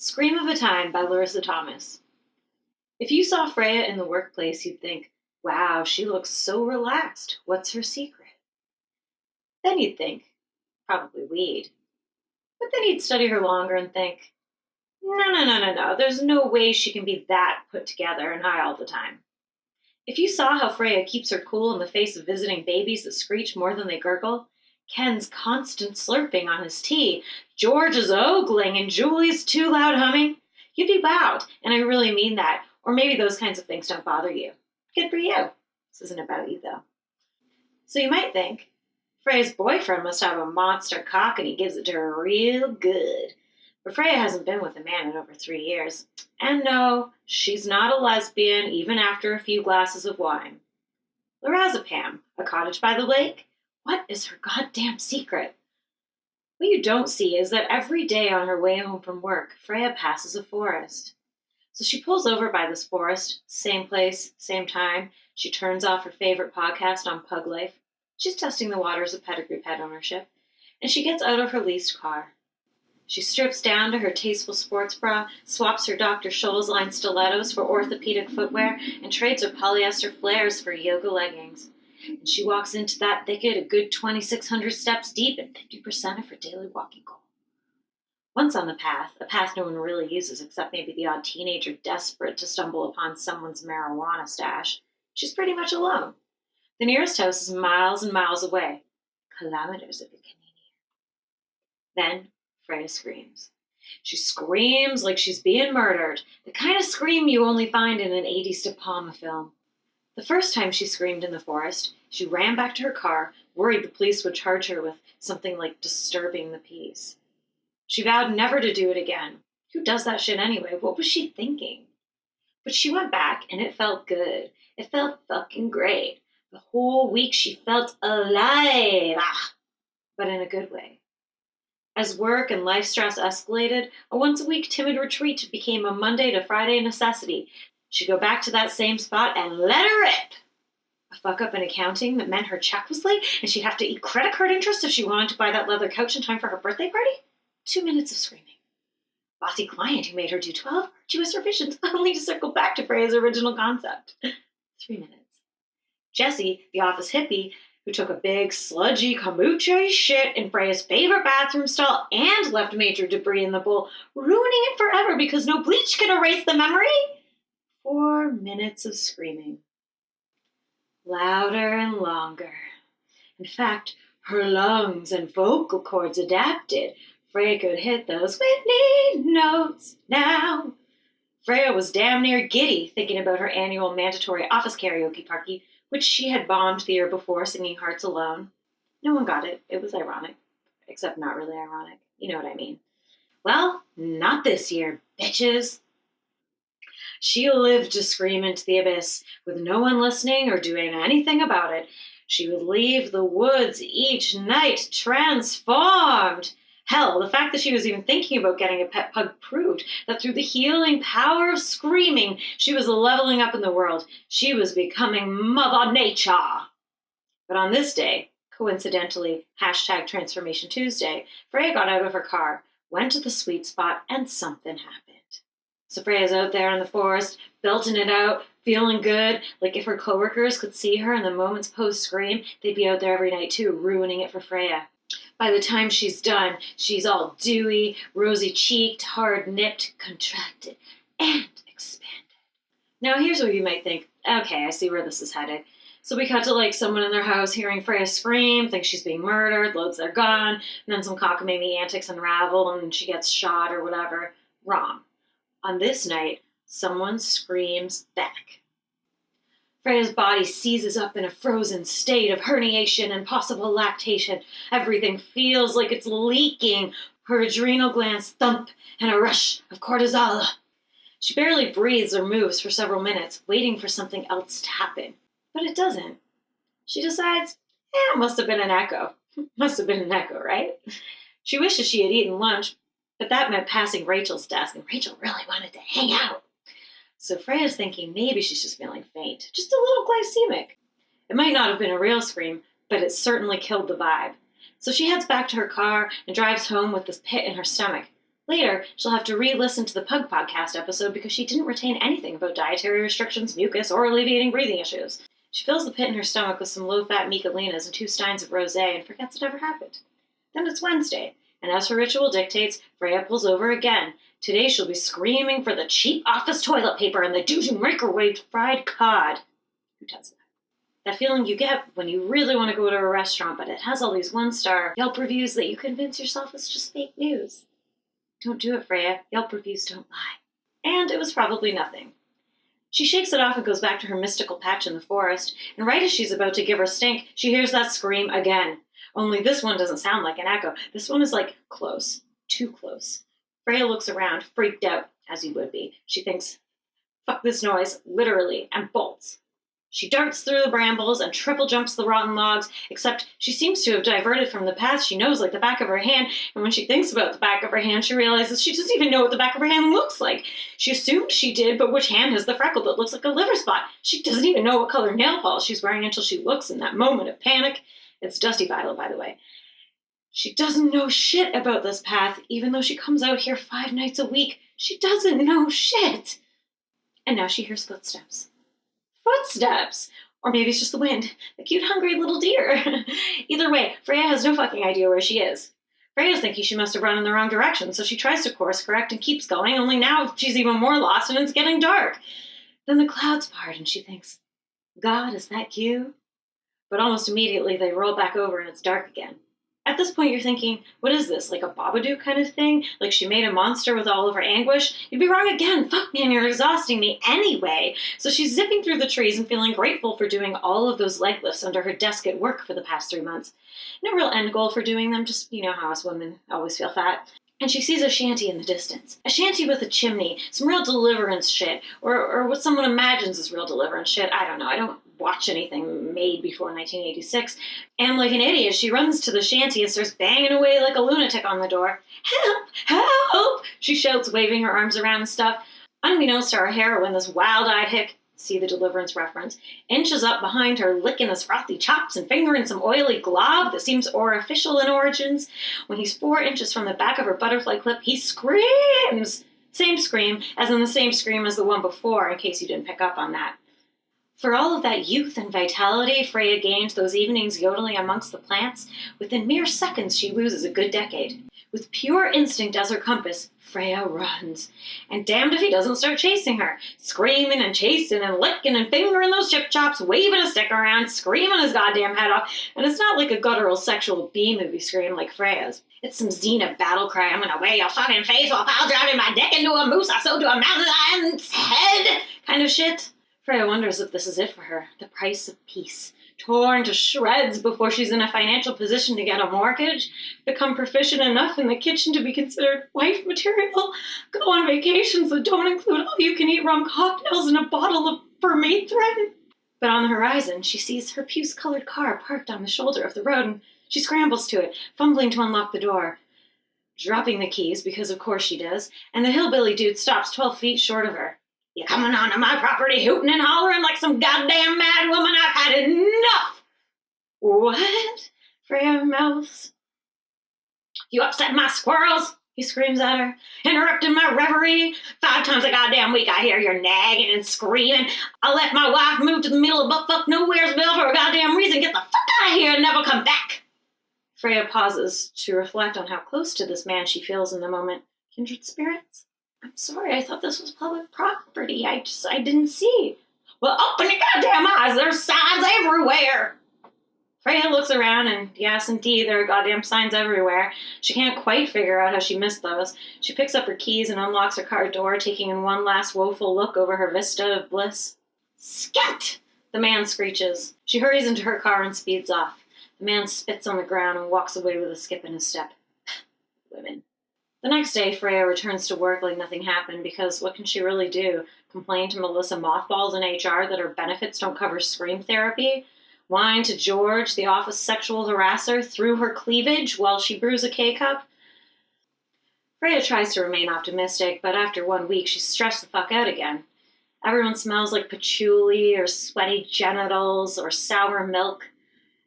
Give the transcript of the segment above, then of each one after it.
Scream of a Time by Larissa Thomas. If you saw Freya in the workplace, you'd think, wow, she looks so relaxed. What's her secret? Then you'd think, probably weed. But then you'd study her longer and think, no. There's no way she can be that put together and high all the time. If you saw how Freya keeps her cool in the face of visiting babies that screech more than they gurgle, Ken's constant slurping on his tea, George's ogling, and Julie's too loud humming, you'd be wowed, and I really mean that. Or maybe those kinds of things don't bother you. Good for you. This isn't about you, though. So you might think, Freya's boyfriend must have a monster cock and he gives it to her real good. But Freya hasn't been with a man in over 3 years. And no, she's not a lesbian, even after a few glasses of wine. Lorazepam, a cottage by the lake? What is her goddamn secret? What you don't see is that every day on her way home from work, Freya passes a forest. So she pulls over by this forest, same place, same time. She turns off her favorite podcast on pug life. She's testing the waters of pedigree pet ownership. And she gets out of her leased car. She strips down to her tasteful sports bra, swaps her Dr. Scholl's line stilettos for orthopedic footwear, and trades her polyester flares for yoga leggings. And she walks into that thicket a good 2,600 steps deep and 50% of her daily walking goal. Once on the path, a path no one really uses except maybe the odd teenager desperate to stumble upon someone's marijuana stash, she's pretty much alone. The nearest house is miles and miles away, kilometers if you can hear. Then Freya screams. She screams like she's being murdered, the kind of scream you only find in an 80s De Palma film. The first time she screamed in the forest, she ran back to her car, worried the police would charge her with something like disturbing the peace. She vowed never to do it again. Who does that shit anyway? What was she thinking? But she went back, and it felt good. It felt fucking great. The whole week she felt alive. But in a good way. As work and life stress escalated, a once-a-week timid retreat became a Monday to Friday necessity. She'd go back to that same spot and let her rip. A fuck-up in accounting that meant her check was late, and she'd have to eat credit card interest if she wanted to buy that leather couch in time for her birthday party? 2 minutes of screaming. Bossy client who made her do 12 arduous revisions only to circle back to Freya's original concept. 3 minutes. Jessie, the office hippie, who took a big, sludgy, kombucha shit in Freya's favorite bathroom stall and left major debris in the bowl, ruining it forever because no bleach could erase the memory. 4 minutes of screaming. Louder and longer. In fact, her lungs and vocal cords adapted. Freya could hit those Whitney notes now. Freya was damn near giddy thinking about her annual mandatory office karaoke party, which she had bombed the year before singing Hearts Alone. No one got it. It was ironic. Except not really ironic. You know what I mean. Well, not this year, bitches. She lived to scream into the abyss, with no one listening or doing anything about it. She would leave the woods each night transformed. Hell, the fact that she was even thinking about getting a pet pug proved that through the healing power of screaming, she was leveling up in the world. She was becoming Mother Nature. But on this day, coincidentally, #Transformation Tuesday, Freya got out of her car, went to the sweet spot, and something happened. So Freya's out there in the forest, belting it out, feeling good, like if her coworkers could see her in the moments post-scream, they'd be out there every night too, ruining it for Freya. By the time she's done, she's all dewy, rosy-cheeked, hard-nipped, contracted, and expanded. Now here's where you might think, okay, I see where this is headed. So we cut to like someone in their house hearing Freya scream, thinks she's being murdered, loads their gun, and then some cockamamie antics unravel and she gets shot or whatever. Wrong. On this night, someone screams back. Freya's body seizes up in a frozen state of herniation and possible lactation. Everything feels like it's leaking. Her adrenal glands thump and a rush of cortisol. She barely breathes or moves for several minutes, waiting for something else to happen. But it doesn't. She decides, it must have been an echo. Must have been an echo, right? She wishes she had eaten lunch, but that meant passing Rachel's desk, and Rachel really wanted to hang out. So Freya's thinking maybe she's just feeling faint, just a little glycemic. It might not have been a real scream, but it certainly killed the vibe. So she heads back to her car and drives home with this pit in her stomach. Later, she'll have to re-listen to the Pug podcast episode because she didn't retain anything about dietary restrictions, mucus, or alleviating breathing issues. She fills the pit in her stomach with some low-fat Michelinas and 2 steins of rosé and forgets it ever happened. Then it's Wednesday, and as her ritual dictates, Freya pulls over again. Today she'll be screaming for the cheap office toilet paper and the doo-doo microwaved fried cod. Who does that? That feeling you get when you really want to go to a restaurant, but it has all these 1-star Yelp reviews that you convince yourself it's just fake news. Don't do it, Freya. Yelp reviews don't lie. And it was probably nothing. She shakes it off and goes back to her mystical patch in the forest, and right as she's about to give her stink, she hears that scream again. Only this one doesn't sound like an echo. This one is like close. Too close. Freya looks around, freaked out, as you would be. She thinks, fuck this noise, literally, and bolts. She darts through the brambles and triple jumps the rotten logs, except she seems to have diverted from the path she knows like the back of her hand, and when she thinks about the back of her hand, she realizes she doesn't even know what the back of her hand looks like. She assumed she did, but which hand has the freckle that looks like a liver spot? She doesn't even know what color nail polish she's wearing until she looks in that moment of panic. It's Dusty Violet, by the way. She doesn't know shit about this path, even though she comes out here 5 nights a week. She doesn't know shit. And now she hears footsteps. Footsteps! Or maybe it's just the wind. The cute, hungry little deer. Either way, Freya has no fucking idea where she is. Freya's thinking she must have run in the wrong direction, so she tries to course correct and keeps going, only now she's even more lost and it's getting dark. Then the clouds part and she thinks, God, is that you? But almost immediately they roll back over and it's dark again. At this point, you're thinking, what is this, like a Babadook kind of thing? Like she made a monster with all of her anguish? You'd be wrong again. Fuck, man, you're exhausting me anyway. So she's zipping through the trees and feeling grateful for doing all of those leg lifts under her desk at work for the past 3 months. No real end goal for doing them, just, you know how us women always feel fat. And she sees a shanty in the distance. A shanty with a chimney, some real deliverance shit, or what someone imagines is real deliverance shit. I don't know. I don't watch anything made before 1986. And like an idiot, she runs to the shanty and starts banging away like a lunatic on the door. Help! Help! She shouts, waving her arms around and stuff. Unbeknownst to our heroine, this wild-eyed hick, see the deliverance reference, inches up behind her, licking his frothy chops and fingering some oily glob that seems orificial in origins. When he's 4 inches from the back of her butterfly clip, he screams! Same scream, as in the same scream as the one before, in case you didn't pick up on that. For all of that youth and vitality Freya gained those evenings yodeling amongst the plants, within mere seconds she loses a good decade. With pure instinct as her compass, Freya runs. And damned if he doesn't start chasing her, screaming and chasing and licking and fingering those chip chops, waving a stick around, screaming his goddamn head off. And it's not like a guttural sexual B-movie scream like Freya's. It's some Xena battle cry, I'm gonna wear your fucking face while pile driving my dick into a moose I sewed to a mountain lion's head kind of shit. Freya wonders if this is it for her, the price of peace. Torn to shreds before she's in a financial position to get a mortgage, become proficient enough in the kitchen to be considered wife material, go on vacations that don't include all-you-can-eat rum cocktails and a bottle of permethrin. But on the horizon, she sees her puce-colored car parked on the shoulder of the road, and she scrambles to it, fumbling to unlock the door, dropping the keys, because of course she does, and the hillbilly dude stops 12 feet short of her. You coming onto my property hooting and hollering like some goddamn mad woman? I've had enough! What? Freya mouths. You upset my squirrels? He screams at her, interrupting my reverie. 5 times a goddamn week I hear your nagging and screaming. I left my wife moved to the middle of buttfuck nowheresville for a goddamn reason. Get the fuck out of here and never come back. Freya pauses to reflect on how close to this man she feels in the moment. Kindred spirits? I'm sorry, I thought this was public property. I didn't see. Well, open your goddamn eyes. There's signs everywhere. Freya looks around and yes, indeed, there are goddamn signs everywhere. She can't quite figure out how she missed those. She picks up her keys and unlocks her car door, taking in one last woeful look over her vista of bliss. Scat! The man screeches. She hurries into her car and speeds off. The man spits on the ground and walks away with a skip in his step. Women. The next day, Freya returns to work like nothing happened because what can she really do? Complain to Melissa Mothballs in HR that her benefits don't cover scream therapy? Whine to George, the office sexual harasser, through her cleavage while she brews a K-cup? Freya tries to remain optimistic, but after 1 week, she's stressed the fuck out again. Everyone smells like patchouli or sweaty genitals or sour milk.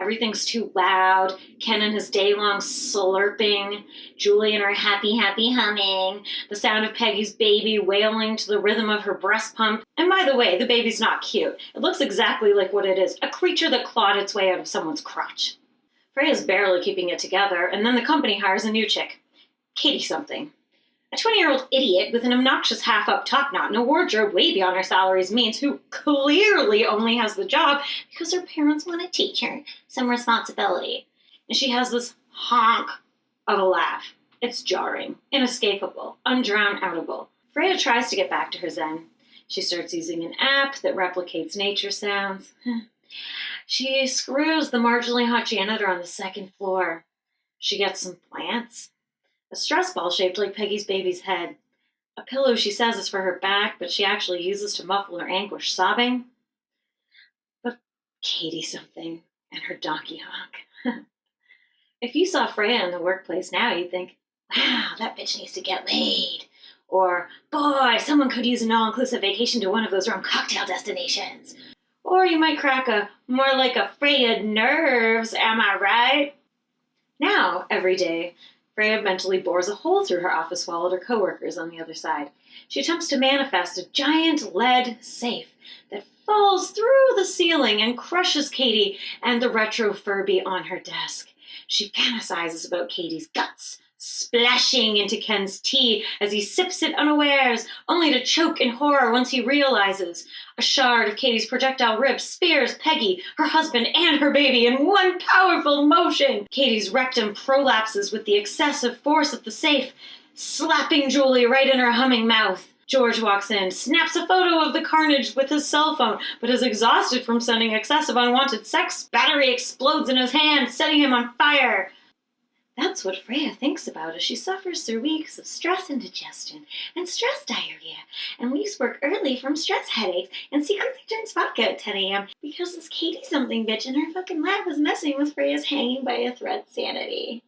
Everything's too loud. Ken and his day-long slurping. Julie and her happy, happy humming. The sound of Peggy's baby wailing to the rhythm of her breast pump. And by the way, the baby's not cute. It looks exactly like what it is, a creature that clawed its way out of someone's crotch. Freya's barely keeping it together, and then the company hires a new chick. Katie something. A 20-year-old idiot with an obnoxious half-up top knot and a wardrobe way beyond her salary's means, who clearly only has the job because her parents want to teach her some responsibility. And she has this honk of a laugh. It's jarring, inescapable, undrown-outable. Freya tries to get back to her zen. She starts using an app that replicates nature sounds. She screws the marginally hot janitor on the second floor. She gets some plants. A stress ball shaped like Peggy's baby's head. A pillow she says is for her back, but she actually uses to muffle her anguish sobbing. But Katie something and her donkey honk. If you saw Freya in the workplace now, you'd think, wow, that bitch needs to get laid. Or, boy, someone could use an all-inclusive vacation to one of those rum cocktail destinations. Or you might crack a more like a Freya nerves, am I right? Now, every day, Freya mentally bores a hole through her office wall at her coworkers on the other side. She attempts to manifest a giant lead safe that falls through the ceiling and crushes Katie and the retro Furby on her desk. She fantasizes about Katie's guts, splashing into Ken's tea as he sips it unawares, only to choke in horror once he realizes. A shard of Katie's projectile rib spears Peggy, her husband, and her baby in one powerful motion. Katie's rectum prolapses with the excessive force of the safe, slapping Julie right in her humming mouth. George walks in, snaps a photo of the carnage with his cell phone, but is exhausted from sending excessive unwanted sex. Battery explodes in his hand, setting him on fire. That's what Freya thinks about as she suffers through weeks of stress indigestion and stress diarrhea and leaves work early from stress headaches and secretly drinks vodka at 10 a.m. because this Katie something bitch in her fucking lab was messing with Freya's hanging by a thread sanity.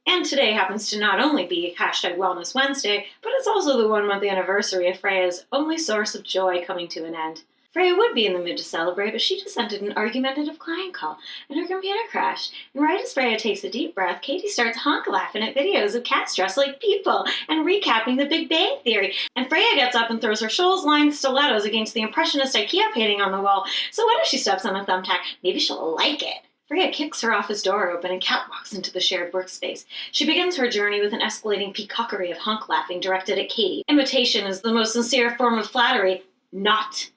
And today happens to not only be #Wellness Wednesday, but it's also the 1-month anniversary of Freya's only source of joy coming to an end. Freya would be in the mood to celebrate, but she just ended an argumentative client call, and her computer crashed. And right as Freya takes a deep breath, Katie starts honk-laughing at videos of cats dressed like people and recapping the Big Bang Theory. And Freya gets up and throws her Scholl's-lined stilettos against the impressionist IKEA painting on the wall. So what if she steps on a thumbtack? Maybe she'll like it. Freya kicks her office door open and catwalks into the shared workspace. She begins her journey with an escalating peacockery of honk-laughing directed at Katie. Imitation is the most sincere form of flattery. Not.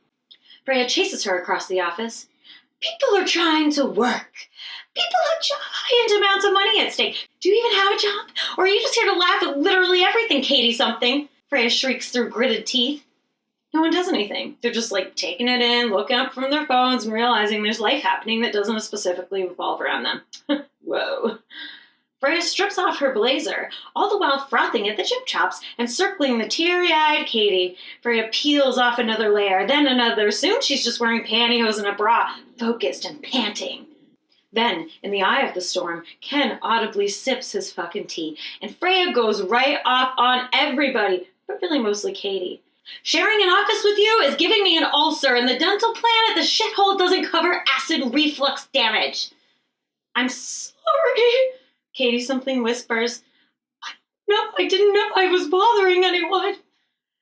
Freya chases her across the office. People are trying to work. People have giant amounts of money at stake. Do you even have a job? Or are you just here to laugh at literally everything, Katie something? Freya shrieks through gritted teeth. No one does anything. They're just taking it in, looking up from their phones and realizing there's life happening that doesn't specifically revolve around them. Whoa. Freya strips off her blazer, all the while frothing at the chip chops and circling the teary-eyed Katie. Freya peels off another layer, then another. Soon she's just wearing pantyhose and a bra, focused and panting. Then, in the eye of the storm, Ken audibly sips his fucking tea, and Freya goes right off on everybody, but really mostly Katie. Sharing an office with you is giving me an ulcer, and the dental plan at the shithole doesn't cover acid reflux damage. I'm sorry, Katie something whispers. I didn't know I was bothering anyone.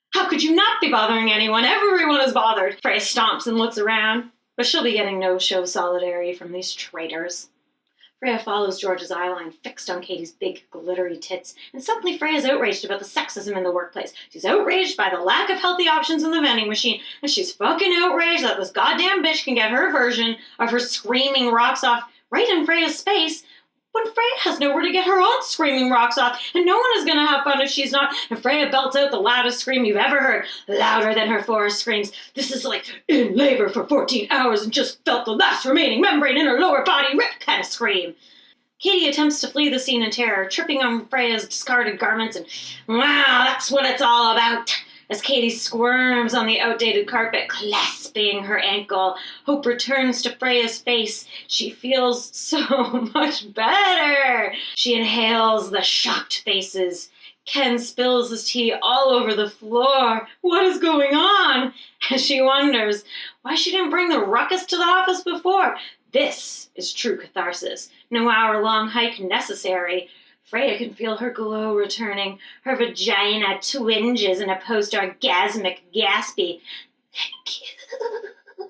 How could you not be bothering anyone? Everyone is bothered. Freya stomps and looks around, but she'll be getting no show solidarity from these traitors. Freya follows George's eyeline fixed on Katie's big, glittery tits, and suddenly Freya's outraged about the sexism in the workplace. She's outraged by the lack of healthy options in the vending machine, and she's fucking outraged that this goddamn bitch can get her version of her screaming rocks off right in Freya's space, when Freya has nowhere to get her own screaming rocks off, and no one is going to have fun if she's not. And Freya belts out the loudest scream you've ever heard, louder than her forest screams. This is like in labor for 14 hours and just felt the last remaining membrane in her lower body rip kind of scream. Katie attempts to flee the scene in terror, tripping on Freya's discarded garments, and wow, that's what it's all about. As Katie squirms on the outdated carpet, clasping her ankle, hope returns to Freya's face. She feels so much better. She inhales the shocked faces. Ken spills his tea all over the floor. What is going on? And she wonders why she didn't bring the ruckus to the office before. This is true catharsis. No hour-long hike necessary. Freya can feel her glow returning. Her vagina twinges in a post-orgasmic gaspy. Thank you.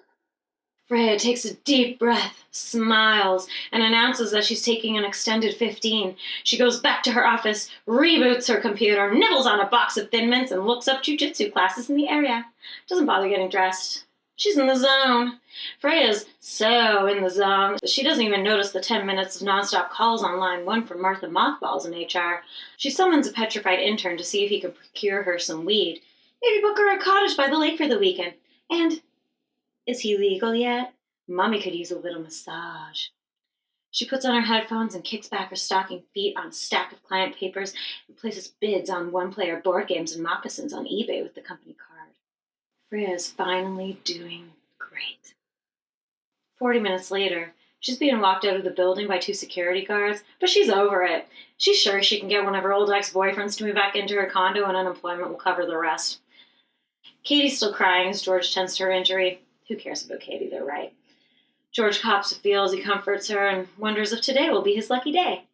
Freya takes a deep breath, smiles, and announces that she's taking an extended 15. She goes back to her office, reboots her computer, nibbles on a box of Thin Mints, and looks up jujitsu classes in the area. Doesn't bother getting dressed. She's in the zone. Freya's so in the zone that she doesn't even notice the 10 minutes of nonstop calls on line 1 from Martha Mothballs in HR. She summons a petrified intern to see if he can procure her some weed. Maybe book her a cottage by the lake for the weekend. And is he legal yet? Mommy could use a little massage. She puts on her headphones and kicks back her stocking feet on a stack of client papers and places bids on one-player board games and moccasins on eBay with the company card. Freya is finally doing great. 40 minutes later, she's being walked out of the building by 2 security guards, but she's over it. She's sure she can get one of her old ex-boyfriends to move back into her condo and unemployment will cover the rest. Katie's still crying as George tends to her injury. Who cares about Katie? They're right. George cops a feel as he comforts her and wonders if today will be his lucky day.